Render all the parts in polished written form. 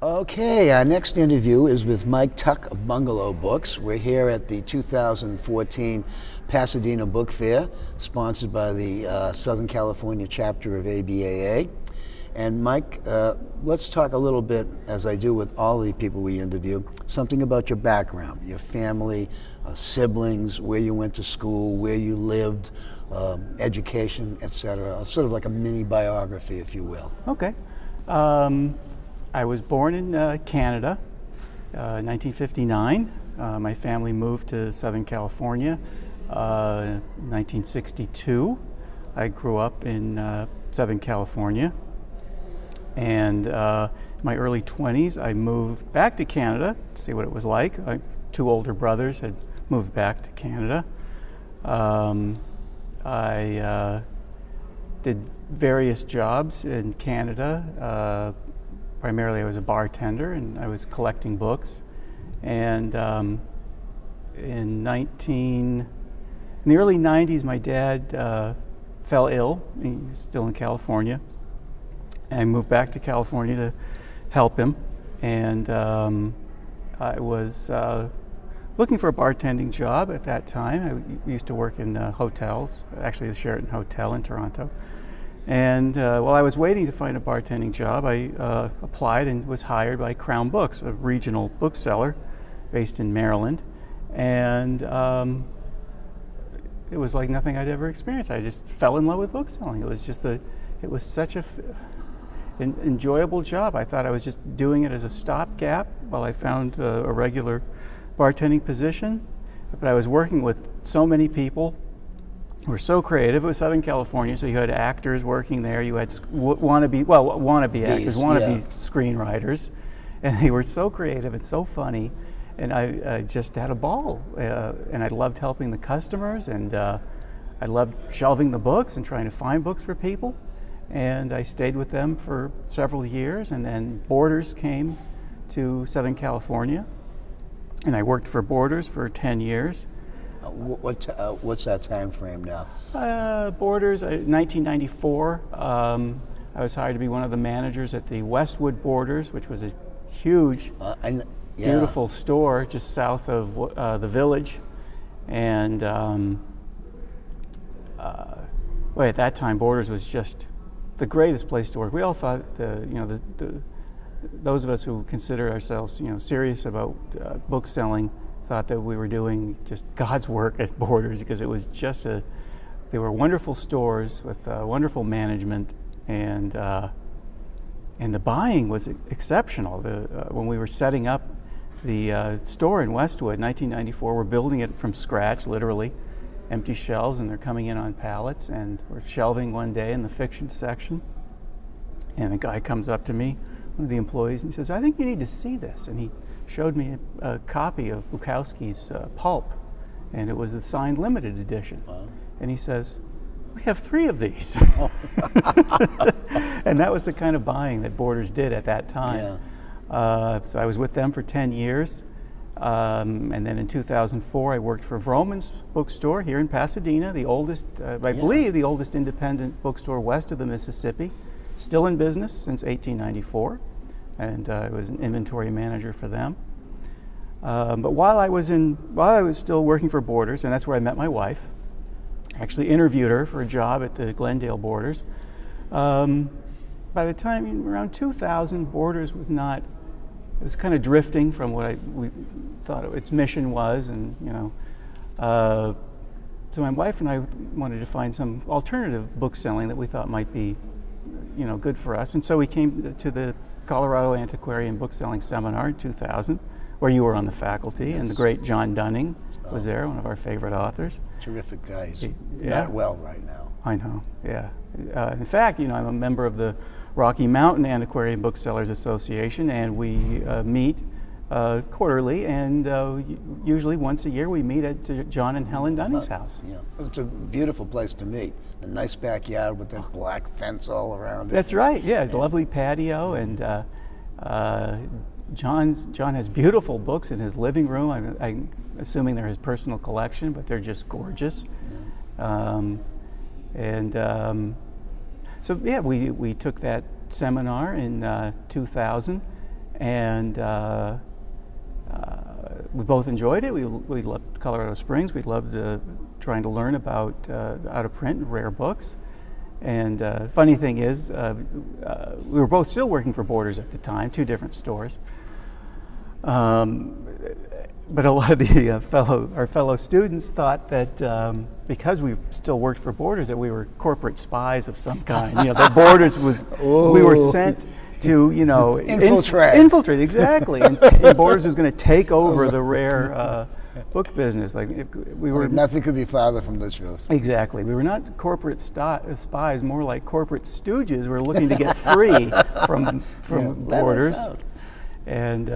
Okay, our next interview is with Mike Tuck of Bungalow Books. We're here at the 2014 Pasadena Book Fair, sponsored by the Southern California chapter of ABAA. And Mike, let's talk a little bit, as I do with all the people we interview, something about your background, your family, siblings, where you went to school, where you lived, education, etc. Sort of like a mini biography, if you will. Okay. I was born in Canada, 1959. My family moved to Southern California, 1962. I grew up in Southern California, and in my early 20s, I moved back to Canada to see what it was like. Two older brothers had moved back to Canada. I did various jobs in Canada. Primarily, I was a bartender, and I was collecting books. And in the early 90s, my dad fell ill. He was still in California. I moved back to California to help him. And I was looking for a bartending job at that time. I used to work in hotels, actually the Sheraton Hotel in Toronto. And while I was waiting to find a bartending job, I applied and was hired by Crown Books, a regional bookseller based in Maryland. And it was like nothing I'd ever experienced. I just fell in love with bookselling. It was just it was such an enjoyable job. I thought I was just doing it as a stopgap while I found a regular bartending position. But I was working with so many people. We're so creative. It was Southern California, so you had actors working there. You had wannabe actors, screenwriters, and they were so creative and so funny. And I just had a ball, and I loved helping the customers, and I loved shelving the books and trying to find books for people. And I stayed with them for several years, and then Borders came to Southern California, and I worked for Borders for 10 years. What's that time frame now? Borders, 1994. I was hired to be one of the managers at the Westwood Borders, which was a huge, beautiful store just south of the Village. And at that time, Borders was just the greatest place to work. We all thought, those of us who consider ourselves, serious about book selling, thought that we were doing just God's work at Borders, because it was just they were wonderful stores with wonderful management, and the buying was exceptional. When we were setting up the store in Westwood, 1994, we're building it from scratch, literally, empty shelves, and they're coming in on pallets, and we're shelving one day in the fiction section, and a guy comes up to me, one of the employees, and he says, "I think you need to see this," and he showed me a copy of Bukowski's Pulp, and it was the signed limited edition. Wow. And he says, "We have 3 of these." And that was the kind of buying that Borders did at that time. Yeah. So I was with them for 10 years. And then in 2004, I worked for Vroman's bookstore here in Pasadena, the oldest, I believe, the oldest independent bookstore west of the Mississippi, still in business since 1894. And I was an inventory manager for them. But while I was still working for Borders, and that's where I met my wife, I actually interviewed her for a job at the Glendale Borders. By the time around 2000, Borders was not. It was kind of drifting from what we thought its mission was, and so my wife and I wanted to find some alternative book selling that we thought might be, good for us, and so we came to the Colorado Antiquarian bookselling seminar in 2000, where you were on the faculty. Yes. And the great John Dunning was there, one of our favorite authors. Terrific guy. He's not well right now. I know, yeah. In fact, I'm a member of the Rocky Mountain Antiquarian Booksellers Association, and we meet quarterly, and usually once a year we meet at John and Helen Dunning's house. Yeah, it's a beautiful place to meet. A nice backyard with that black fence all around it. That's right. Yeah, the lovely patio, and John has beautiful books in his living room. I'm assuming they're his personal collection, but they're just gorgeous. Yeah. So we took that seminar in 2000, And we both enjoyed it. We loved Colorado Springs. We loved trying to learn about out of print and rare books. And funny thing is, we were both still working for Borders at the time, 2 different stores. But a lot of the our fellow students thought that because we still worked for Borders, that we were corporate spies of some kind. That Borders was we were sent to infiltrate. Exactly, and Borders was going to take over the rare book business. Nothing could be farther from the truth. Exactly, we were not corporate spies, more like corporate stooges. We were looking to get free from Borders, and.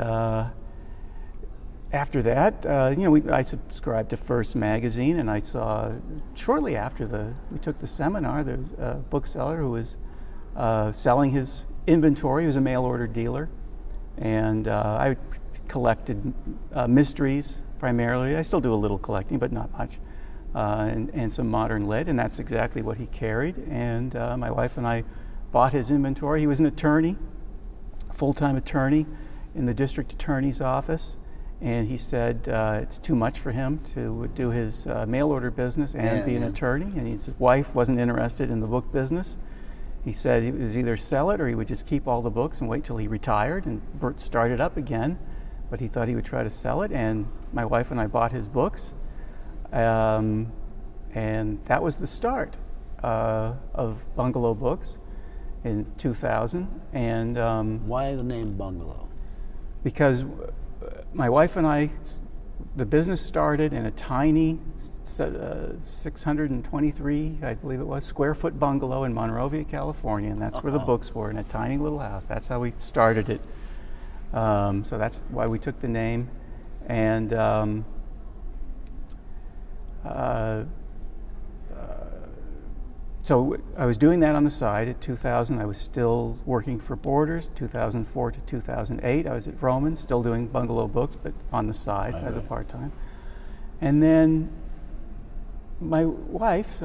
After that, I subscribed to First Magazine, and I saw shortly after we took the seminar, there was a bookseller who was selling his inventory. He was a mail order dealer, and I collected mysteries primarily. I still do a little collecting, but not much, and some modern lit, and that's exactly what he carried. And my wife and I bought his inventory. He was an attorney, full-time attorney in the district attorney's office. And he said it's too much for him to do his mail order business and be an attorney. And his wife wasn't interested in the book business. He said he was either sell it or he would just keep all the books and wait till he retired and start it up again. But he thought he would try to sell it. And my wife and I bought his books. And that was the start of Bungalow Books in 2000. And why the name Bungalow? Because my wife and I, the business started in a tiny 623, I believe it was, square foot bungalow in Monrovia, California, and that's where the books were, in a tiny little house. That's how we started it. So that's why we took the name. And so I was doing that on the side. At 2000, I was still working for Borders. 2004 to 2008, I was at Vroman, still doing Bungalow Books, but on the side as a part-time. And then my wife,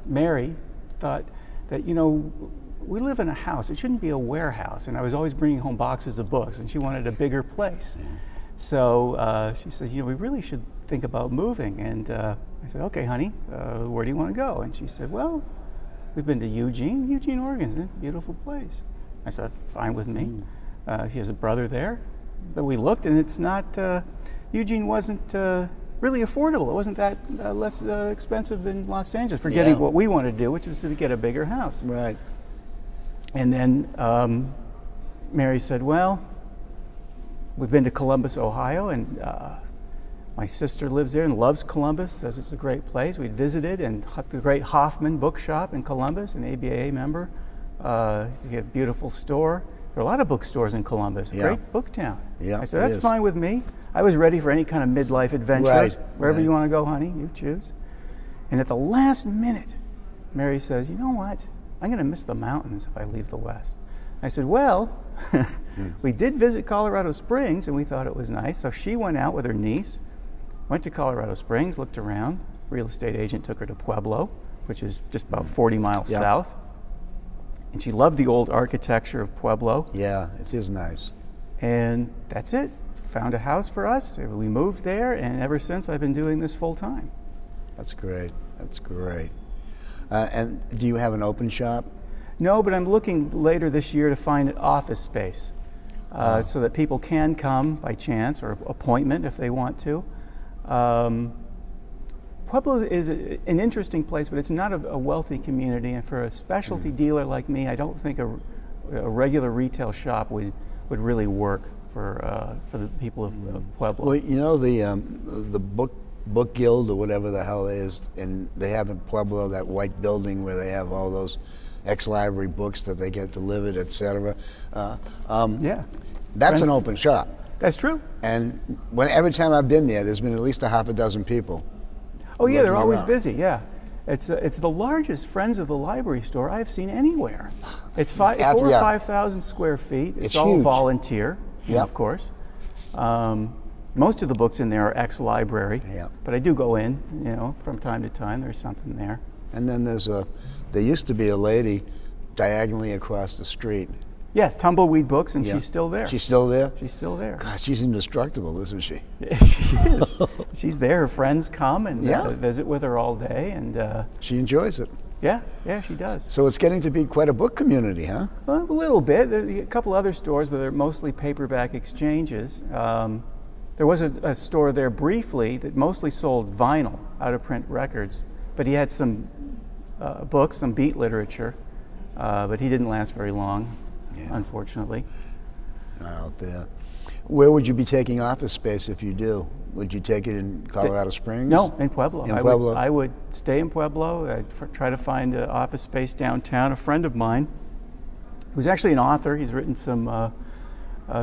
Mary, thought that, we live in a house. It shouldn't be a warehouse. And I was always bringing home boxes of books, and she wanted a bigger place. So she says, we really should think about moving. And I said, okay, honey, where do you want to go? And she said, well, we've been to Eugene, Oregon. It's a beautiful place. I said, fine with me. She has a brother there. But we looked, and it's not, Eugene wasn't really affordable. It wasn't that less expensive than Los Angeles, forgetting what we wanted to do, which was to get a bigger house. Right. And then Mary said, well, we've been to Columbus, Ohio, and my sister lives there and loves Columbus, says it's a great place. We'd visited, and the great Hoffman bookshop in Columbus, an ABA member. You get a beautiful store. There are a lot of bookstores in Columbus, great book town. I said, that's fine with me. I was ready for any kind of midlife adventure. Wherever you want to go, honey, you choose. And at the last minute, Mary says, you know what? I'm going to miss the mountains if I leave the West. I said, well, we did visit Colorado Springs, and we thought it was nice. So she went out with her niece, went to Colorado Springs, looked around. Real estate agent took her to Pueblo, which is just about 40 miles south. And she loved the old architecture of Pueblo. Yeah, it is nice. And that's it. Found a house for us. We moved there, and ever since I've been doing this full time. That's great. That's great. And do you have an open shop? No, but I'm looking later this year to find an office space so that people can come by chance or appointment if they want to. Pueblo is an interesting place, but it's not a wealthy community, and for a specialty dealer like me, I don't think a regular retail shop would really work for the people of Pueblo. Well, the book guild or whatever the hell it is, and they have in Pueblo that white building where they have all those ex-library books that they get delivered, etc. That's an open shop. That's true. And every time I've been there, there's been at least a half a dozen people. Oh yeah, they're always busy. Yeah, it's the largest Friends of the Library store I've seen anywhere. It's 4,000 or 5,000 square feet. It's all huge. Volunteer, of course. Most of the books in there are ex-library, but I do go in, from time to time. There's something there. And then there used to be a lady diagonally across the street Yes, Tumbleweed Books, and Yeah. she's still there. She's still there? She's still there. God, she's indestructible, isn't she? She is. She's there. Her friends come and Yeah. visit with her all day, and She enjoys it. yeah, she does. So it's getting to be quite a book community, huh? Well, a little bit. There are a couple other stores, but they're mostly paperback exchanges. There was a store there briefly that mostly sold vinyl, out-of-print records, but he had some books, some beat literature, but he didn't last very long, unfortunately. Out there. Where would you be taking office space if you do? Would you take it in Colorado Springs? No, in Pueblo. In Pueblo? I would stay in Pueblo. I'd try to find an office space downtown. A friend of mine, who's actually an author, he's written some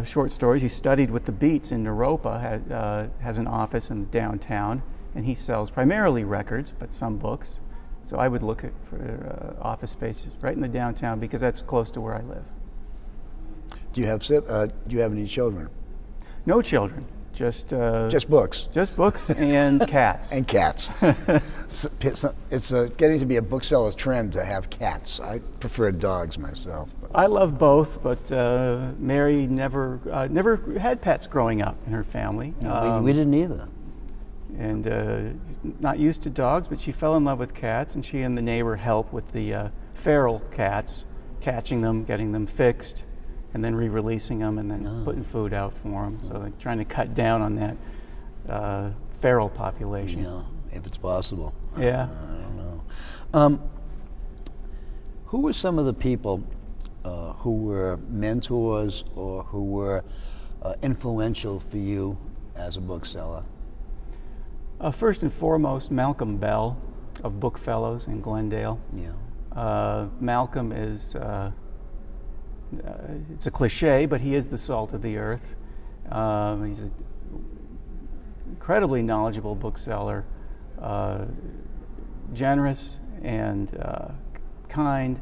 short stories. He studied with the Beats in Naropa, has an office in downtown, and he sells primarily records, but some books. So I would look for office spaces right in the downtown because that's close to where I live. Do you have any children? No children, just books. Just books and cats. And cats. It's getting to be a bookseller's trend to have cats. I prefer dogs myself. But. I love both, but Mary never had pets growing up in her family. We didn't either. And not used to dogs, but she fell in love with cats, and she and the neighbor help with the feral cats, catching them, getting them fixed, and then re-releasing them, and then putting food out for them. So they're trying to cut down on that feral population. Yeah, if it's possible. Yeah. I don't know. Who were some of the people who were mentors or who were influential for you as a bookseller? First and foremost, Malcolm Bell of Bookfellows in Glendale. Yeah. Malcolm is, it's a cliche, but he is the salt of the earth. He's an incredibly knowledgeable bookseller, generous and kind,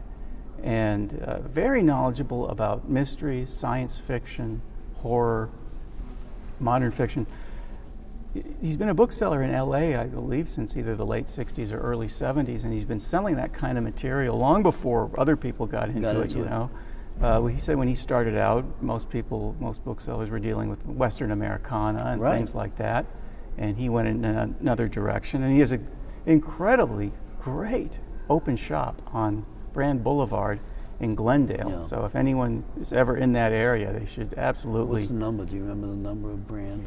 and very knowledgeable about mystery, science fiction, horror, modern fiction. He's been a bookseller in LA, I believe, since either the late 60s or early 70s, and he's been selling that kind of material long before other people got into it, you know. He said when he started out, most booksellers were dealing with Western Americana and things like that, and he went in another direction. And he has an incredibly great open shop on Brand Boulevard in Glendale. Yeah. So if anyone is ever in that area, they should absolutely... What's the number? Do you remember the number of Brand?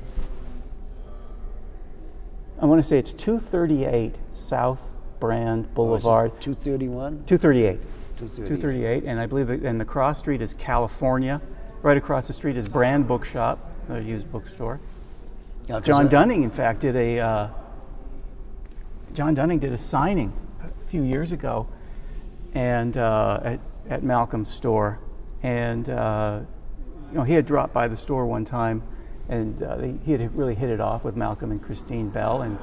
I want to say it's 238 South Brand Boulevard. 231? 238. 238. And I believe and the cross street is California. Right across the street is Brand Bookshop, a used bookstore. Yeah, John Dunning, in fact, did a signing a few years ago, and at Malcolm's store, and he had dropped by the store one time, and he had really hit it off with Malcolm and Christine Bell, and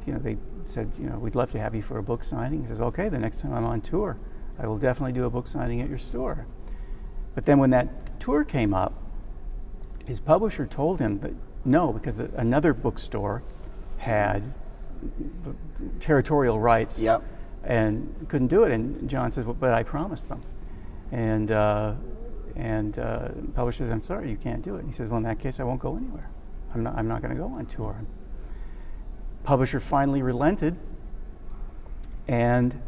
they said, we'd love to have you for a book signing. He says, okay, the next time I'm on tour, I will definitely do a book signing at your store. But then when that tour came up, his publisher told him that no, because another bookstore had territorial rights and couldn't do it. And John says, well, but I promised them. And the publisher says, I'm sorry, you can't do it. And he says, well, in that case, I won't go anywhere. I'm not going to go on tour. Publisher finally relented, and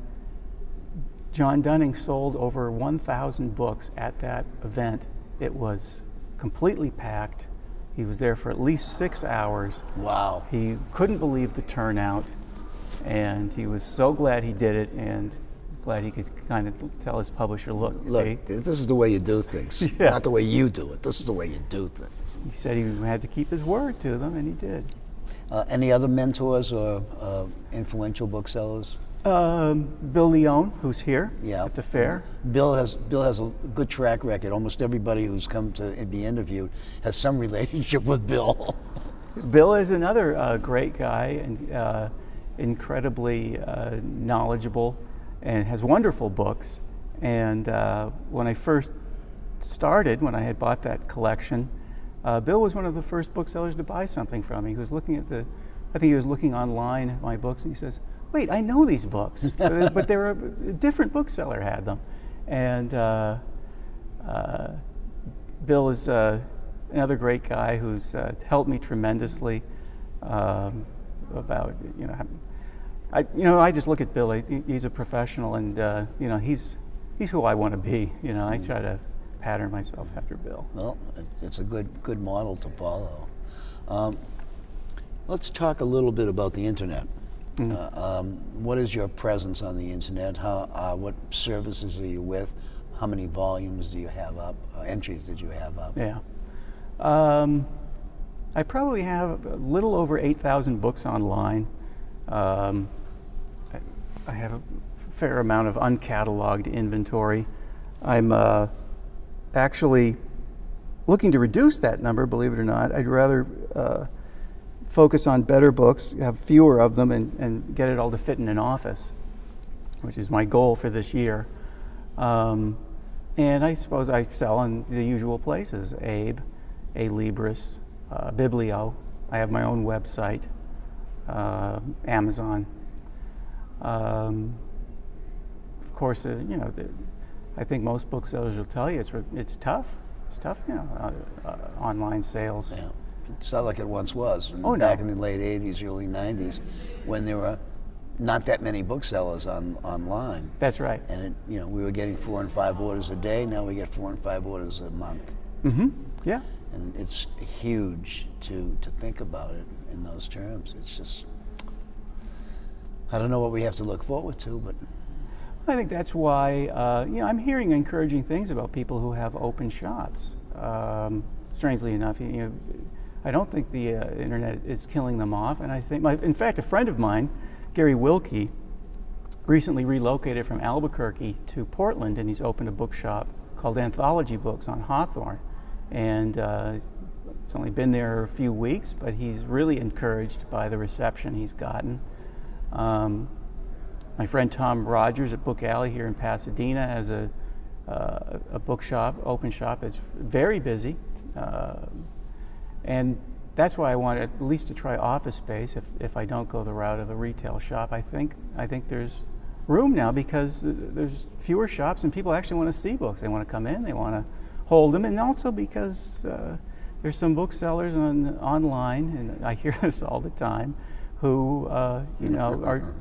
John Dunning sold over 1,000 books at that event. It was completely packed. He was there for at least 6 hours. Wow. He couldn't believe the turnout, and he was so glad he did it, and glad he could kind of tell his publisher, look, see? This is the way you do things, not the way you do it. This is the way you do things. He said he had to keep his word to them, and he did. Any other mentors or influential booksellers? Bill Leone, who's here at the fair. Bill has a good track record. Almost everybody who's come to be interviewed has some relationship with Bill. Bill is another great guy and incredibly knowledgeable and has wonderful books. And when I first started, when I had bought that collection, Bill was one of the first booksellers to buy something from me. He was looking at I think he was looking online at my books, and he says, wait, I know these books, but they were a different bookseller had them. And Bill is another great guy who's helped me tremendously. About I just look at Bill. He's a professional, and he's who I want to be. I try to pattern myself after Bill. Well, it's a good model to follow. Let's talk a little bit about the internet. What is your presence on the internet? What services are you with? How many volumes do you have up? Entries did you have up? Yeah. I probably have a little over 8,000 books online. I have a fair amount of uncatalogued inventory. I'm actually looking to reduce that number, believe it or not. I'd rather focus on better books, have fewer of them, and get it all to fit in an office, which is my goal for this year. And I suppose I sell in the usual places: Abe, A-Libris, Biblio. I have my own website, Amazon. Of course, I think most booksellers will tell you it's tough. It's tough, online sales. Yeah. It's not like it once was. Oh, no. Back in the late 80s, early 90s, when there were not that many booksellers online. That's right. And we were getting 4 and 5 orders a day. Now we get 4 and 5 orders a month. Mm-hmm. Yeah. And it's huge to think about it in those terms. It's just, I don't know what we have to look forward to, but I think that's why I'm hearing encouraging things about people who have open shops. Strangely enough, I don't think the internet is killing them off, and I think, in fact, a friend of mine, Gary Wilkie, recently relocated from Albuquerque to Portland, and he's opened a bookshop called Anthology Books on Hawthorne, and it's only been there a few weeks, but he's really encouraged by the reception he's gotten. My friend Tom Rogers at Book Alley here in Pasadena has a bookshop, open shop that's very busy. And that's why I want at least to try office space if I don't go the route of a retail shop. I think there's room now because there's fewer shops and people actually want to see books. They want to come in, they want to hold them, and also because there's some booksellers online, and I hear this all the time, who are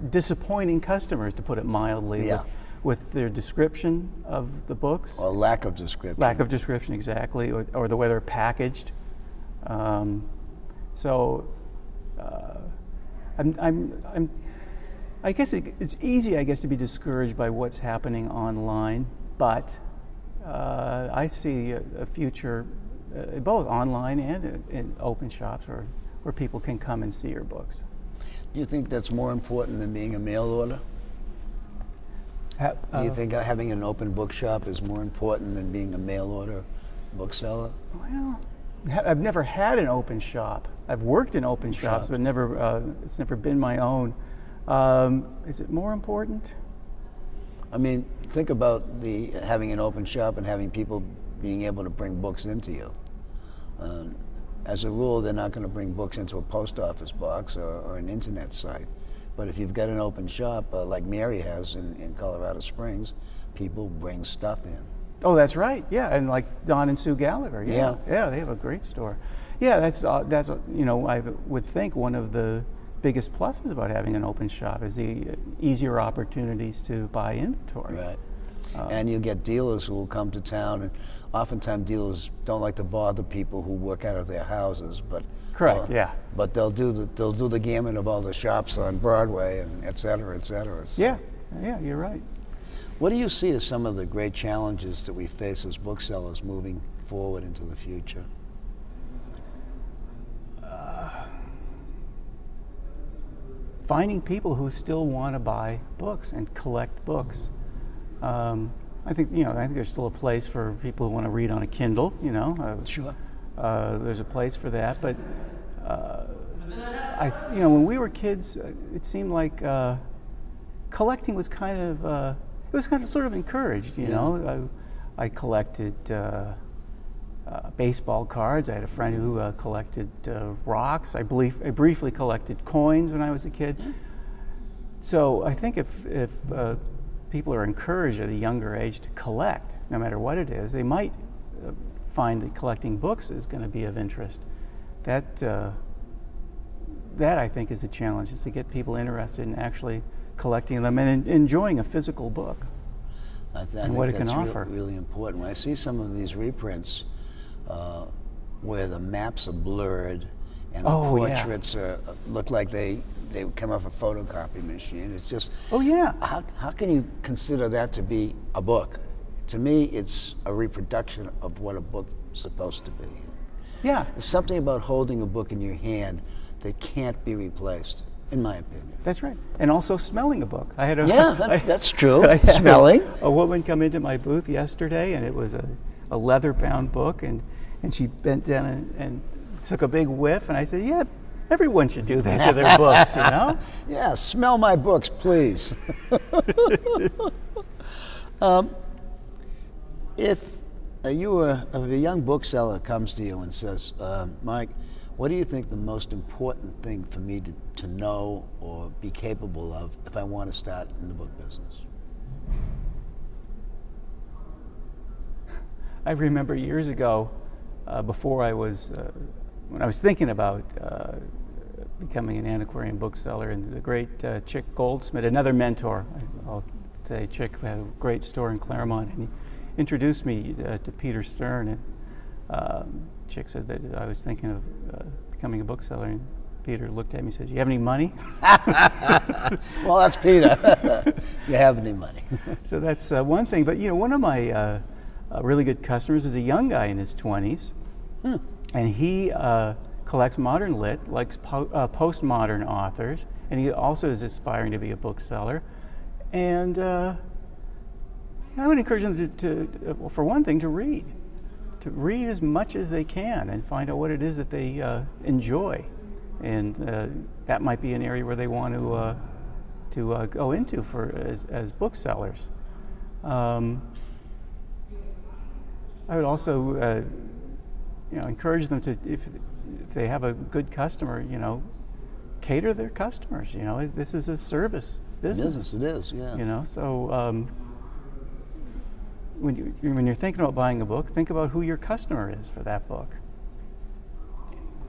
disappointing customers, to put it mildly. Yeah. With their description of the books. Or lack of description. Lack of description, exactly, or the way they're packaged. I guess it's easy, to be discouraged by what's happening online, but I see a future both online and in open shops where people can come and see your books. Do you think that's more important than being a mail order? Do you think having an open bookshop is more important than being a mail order bookseller? Well, I've never had an open shop. I've worked in open shops, but it's never been my own. Is it more important? I mean, think about having an open shop and having people being able to bring books into you. As a rule, they're not going to bring books into a post office box or an internet site. But if you've got an open shop, like Mary has in Colorado Springs, people bring stuff in. Oh, that's right. Yeah, and like Don and Sue Gallagher. Yeah, they have a great store. Yeah, that's I would think one of the biggest pluses about having an open shop is the easier opportunities to buy inventory. Right. And you get dealers who will come to town, and oftentimes dealers don't like to bother people who work out of their houses, but correct. Yeah. But they'll do the gamut of all the shops on Broadway and et cetera, et cetera. So. Yeah, you're right. What do you see as some of the great challenges that we face as booksellers moving forward into the future? Finding people who still want to buy books and collect books. I think there's still a place for people who want to read on a Kindle. Sure. There's a place for that, but when we were kids, it seemed like collecting was kind of sort of encouraged. I collected baseball cards. I had a friend who collected rocks. I briefly collected coins when I was a kid. So I think if people are encouraged at a younger age to collect, no matter what it is. They might find that collecting books is going to be of interest. That I think is the challenge, is to get people interested in actually collecting them and enjoying a physical book and what it can offer. Really important. When I see some of these reprints where the maps are blurred and the portraits look like they come off a photocopy machine, it's just, how can you consider that to be a book? To me, it's a reproduction of what a book's supposed to be. Yeah. There's something about holding a book in your hand that can't be replaced, in my opinion. That's right. And also smelling a book. I had that's true. Smelling. A woman come into my booth yesterday, and it was a leather-bound book, and she bent down and took a big whiff, and I said, yeah, everyone should do that to their books, you know? Yeah, smell my books, please. If a young bookseller comes to you and says, Mike, what do you think the most important thing for me to know or be capable of if I want to start in the book business? I remember years ago, before when I was thinking about becoming an antiquarian bookseller, and the great Chick Goldsmith, another mentor, I'll say, Chick had a great store in Claremont, and he introduced me to Peter Stern, and Chick said that I was thinking of becoming a bookseller, and Peter looked at me and said, "Do you have any money?" Well, that's Peter. Do you have any money? So that's one thing. But one of my really good customers is a young guy in his 20s, and he collects modern lit, likes postmodern authors, and he also is aspiring to be a bookseller. And I would encourage them to, for one thing, to read as much as they can and find out what it is that they enjoy, and that might be an area where they want to go into as booksellers. I would also encourage them to, if they have a good customer, cater their customers. This is a service business. It is, yeah. So when you're thinking about buying a book, think about who your customer is for that book.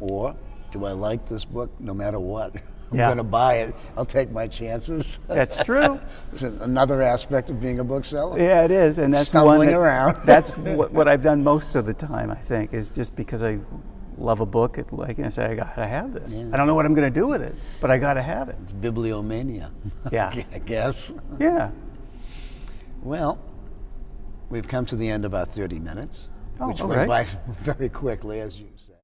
Or, do I like this book no matter what? I'm Yeah. going to buy it. I'll take my chances. That's true. It's another aspect of being a bookseller. Yeah, it is, and that's Stumbling around. That's what I've done most of the time. I think is just because I love a book. I say, I gotta have this. Yeah. I don't know what I'm going to do with it, but I gotta have it. It's bibliomania. Yeah. I guess. Yeah. Well, we've come to the end of our 30 minutes, Oh, which okay. went by very quickly, as you said.